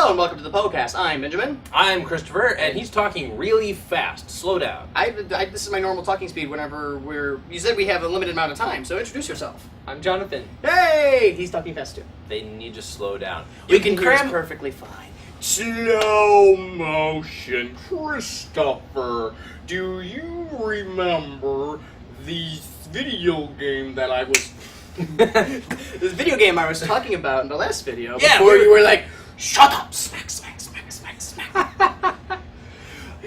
Hello and welcome to the Poe-Cast. I'm Benjamin. I'm Christopher, and he's talking really fast. Slow down. This is my normal talking speed whenever You said we have a limited amount of time, so introduce yourself. I'm Jonathan. Hey! He's talking fast too. They need to slow down. You can hear us perfectly fine. Slow motion. Christopher, do you remember the video game that I was... This video game I was talking about in the last video, Yeah, before you were like, shut up! Smack, smack, smack, smack, smack.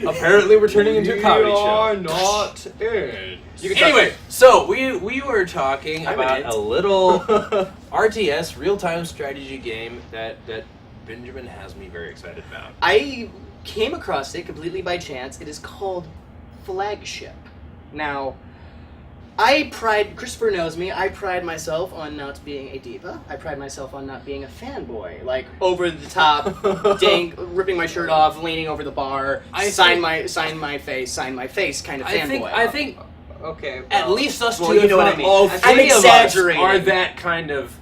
Apparently we're turning into a comedy We are show. not in. Anyway, so we were talking about didn't. a little RTS, real-time strategy game that Benjamin has me very excited about. I came across it completely by chance. It is called Flagship. Now, Christopher knows me, I pride myself on not being a diva. I pride myself on not being a fanboy. Like, over the top, ripping my shirt off, leaning over the bar, sign my face kind of fanboy. I think Okay. at least us Well, two, you know what I if mean. all I'm three of us exaggerating. are that kind of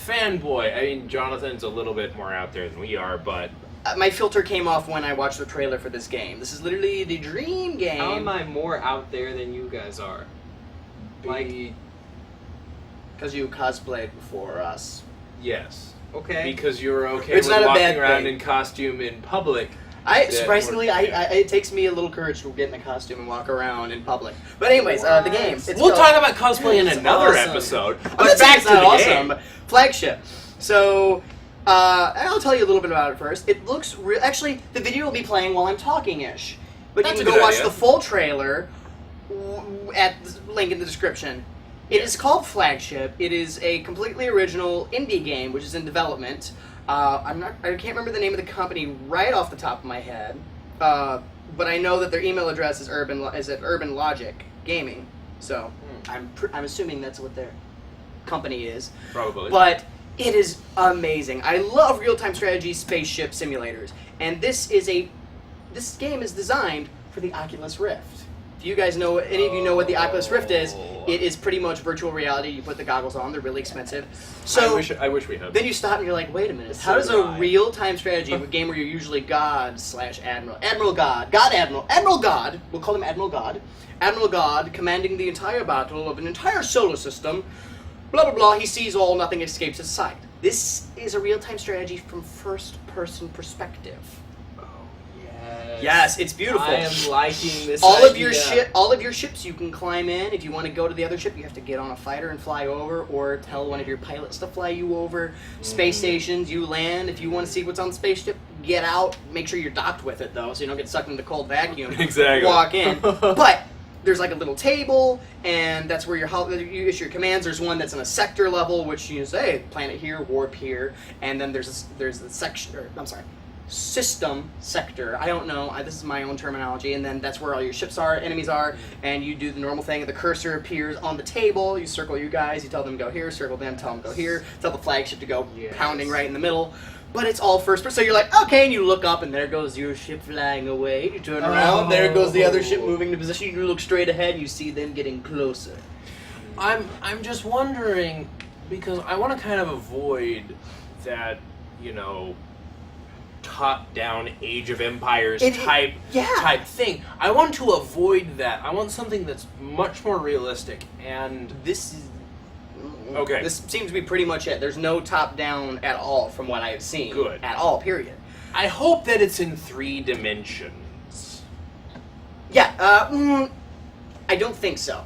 fanboy. I mean, Jonathan's a little bit more out there than we are, but... My filter came off when I watched the trailer for this game. This is literally the dream game. How am I more out there than you guys are? Like, Because you cosplayed before us. Yes. okay. Because you were okay It's with not a walking bad around thing. in costume in public. Surprisingly, it takes me a little courage to get in a costume and walk around in public. But anyways, the game. We'll talk about cosplay in It's another awesome. episode. I'm But not saying back it's to not the awesome. game. Flagship. So, I'll tell you a little bit about it first. It looks actually, the video will be playing while I'm talking-ish. But That's you a can go good watch idea. the full trailer at the link in the description. It is called Flagship. It is a completely original indie game, which is in development. I can't remember the name of the company right off the top of my head, but I know that their email address is at Urban Logic Gaming. So I'm assuming that's what their company is. Probably. But it is amazing. I love real-time strategy spaceship simulators, and this game is designed for the Oculus Rift. If you guys know, any of you know what the Oculus Rift is, it is pretty much virtual reality. You put the goggles on; they're really expensive. So I wish we had. then you stop and you're like, wait a minute. How does So a did I. real-time strategy, a game where you're usually God/Admiral, Admiral God, we'll call him Admiral God, commanding the entire battle of an entire solar system, blah, blah, blah, he sees all, nothing escapes his sight. This is a real-time strategy from first-person perspective. Yes, it's beautiful. I am liking this All of idea. your ships you can climb in. If you want to go to the other ship, you have to get on a fighter and fly over, or tell one of your pilots to fly you over. Space stations, you land. If you want to see what's on the spaceship, get out. Make sure you're docked with it though, so you don't get sucked into the cold vacuum. Exactly. Walk in, but there's like a little table, and that's where you issue your commands. There's one that's in a sector level, which you say planet here, warp here, and then there's the section. System sector. I don't know. This is my own terminology. And then that's where all your ships are, enemies are, and you do the normal thing. The cursor appears on the table. You circle you guys. You tell them go here. Circle them. Tell them go here. Tell the flagship to go pounding right in the middle. But it's all first person. So you're like, okay, and you look up, and there goes your ship flying away. You turn around. There goes the other ship moving to position. You look straight ahead, and you see them getting closer. I'm just wondering, because I want to kind of avoid that, top-down Age of Empires type thing. I want to avoid that. I want something that's much more realistic, and This seems to be pretty much it. There's no top-down at all from what I have seen. Good. At all, period. I hope that it's in 3 dimensions. Yeah, I don't think so.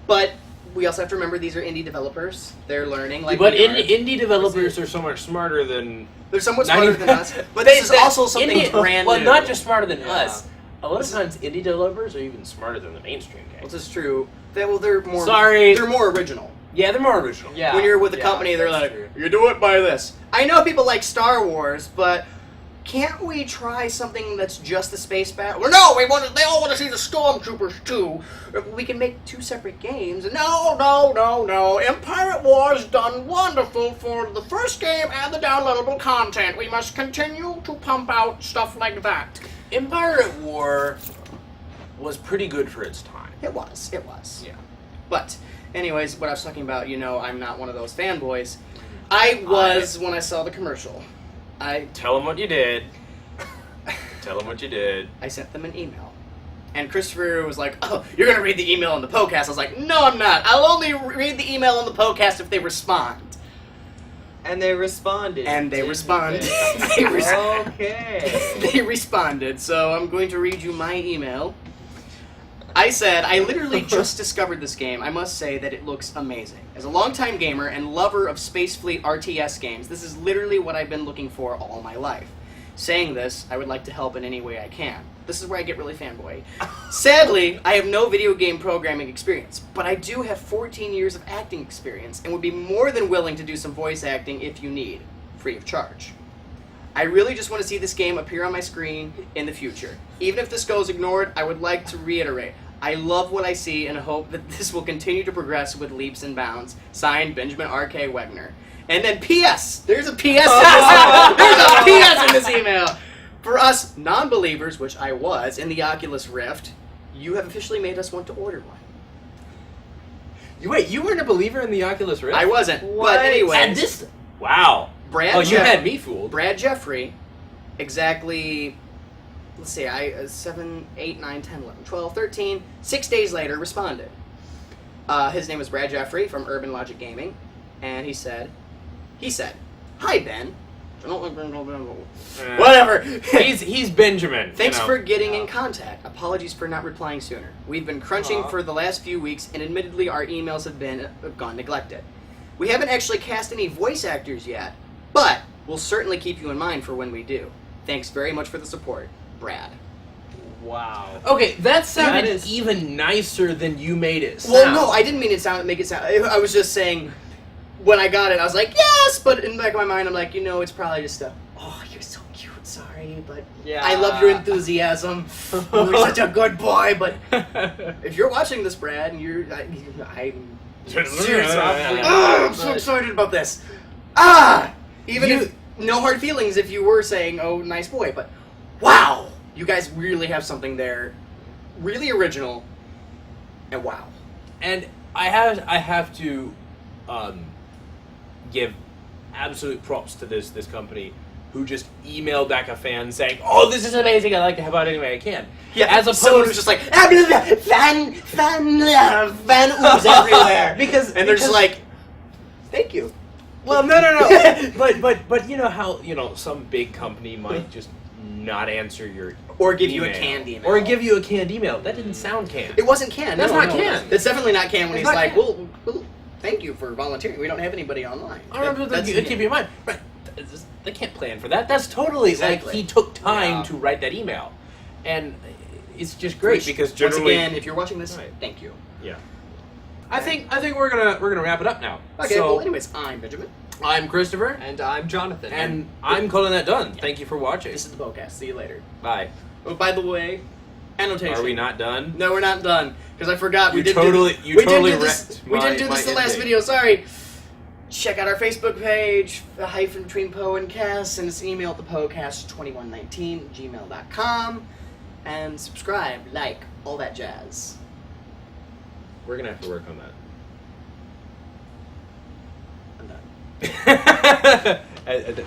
But we also have to remember these are indie developers. They're learning. Like, But we are. indie developers are so much smarter than... They're somewhat Not smarter even- than us. But this is also something indie, brand well, new. not just smarter than Yeah. us. A lot of times, indie developers are even smarter than the mainstream Well, games. this is true. They're more. Sorry. They're more original. Yeah, they're more original. Yeah. When you're with a yeah, company, they're that's like, true. you do it by this. I know people like Star Wars, but can't we try something that's just the space battle? Well, no, they all want to see the Stormtroopers too. We can make 2 separate games. No. Empire at War has done wonderful for the first game and the downloadable content. We must continue to pump out stuff like that. Empire at War was pretty good for its time. It was. Yeah. But, anyways, what I was talking about, I'm not one of those fanboys. I was when I saw the commercial. Tell them what you did. Tell them what you did. I sent them an email. And Christopher was like, oh, you're going to read the email on the Poe-Cast. I was like, no, I'm not. I'll only read the email on the Poe-Cast if they respond. And they responded. And they responded. Okay. They responded, so I'm going to read you my email. I said, I literally just discovered this game. I must say that it looks amazing. As a longtime gamer and lover of Space Fleet RTS games, this is literally what I've been looking for all my life. Saying this, I would like to help in any way I can. This is where I get really fanboy. Sadly, I have no video game programming experience, but I do have 14 years of acting experience and would be more than willing to do some voice acting if you need, free of charge. I really just want to see this game appear on my screen in the future. Even if this goes ignored, I would like to reiterate, I love what I see and hope that this will continue to progress with leaps and bounds. Signed, Benjamin R.K. Wegner. And then P.S. There's a P.S. in this There's a P.S. in this email. For us non-believers, which I was, in the Oculus Rift, you have officially made us want to order one. Wait, you weren't a believer in the Oculus Rift? I wasn't. What? But anyway. And this... Wow. Brad you had me fooled. Brad Jeffrey, exactly, let's see, 7, 8, 9, 10, 11, 12, 13, 6 days later, responded. His name was Brad Jeffrey from Urban Logic Gaming, and he said, hi, Ben. Whatever. He's Benjamin. Thanks for getting in contact. Apologies for not replying sooner. We've been crunching for the last few weeks, and admittedly our emails have gone neglected. We haven't actually cast any voice actors yet, but we'll certainly keep you in mind for when we do. Thanks very much for the support, Brad. Wow. Okay, that sounded That is- even nicer than you made it sound. Well, no, I didn't mean make it sound. I was just saying, when I got it, I was like, yes, but in the back of my mind, I'm like, it's probably just oh, you're so cute, sorry, but Yeah. I love your enthusiasm. You're such a good boy, but if you're watching this, Brad, and I'm seriously, I'm so excited about this. Even if, no hard feelings if you were saying, oh, nice boy, but wow, you guys really have something there, really original, and wow. And I have to give absolute props to this company who just emailed back a fan saying, "Oh, this is amazing! I'd like to help out any way I can." Yeah, as opposed someone was just like, fan ooze everywhere, and they're just like, thank you. Well, no. but you know how some big company might just not answer your or give you a email. canned email, or give you a canned email. That didn't sound canned. It wasn't canned. That's no, not canned. It's definitely not canned when It's he's not like, canned. well, thank you for volunteering. We don't have anybody online. I remember That's keep in mind, right? They can't plan for that. That's totally Exactly. like he took time Yeah. to write that email, and it's just great because Once generally, again, if you're watching this, Right. thank you. yeah. I think we're gonna wrap it up now. Okay. So, Well, anyways, I'm Benjamin. I'm Christopher, And I'm Jonathan. and I'm calling that done. Thank you for watching. This is the Poe-Cast. See you later. Bye. Oh, by the way, annotation. Are we not done? No, we're not done because I forgot. You we did totally this. wrecked We didn't do my this the last ending. video. Sorry. Check out our Facebook page, the hyphen between Poe and Cast. Send us an email at thepocast2119@gmail.com, and subscribe, like, all that jazz. We're gonna have to work on I'm done. that.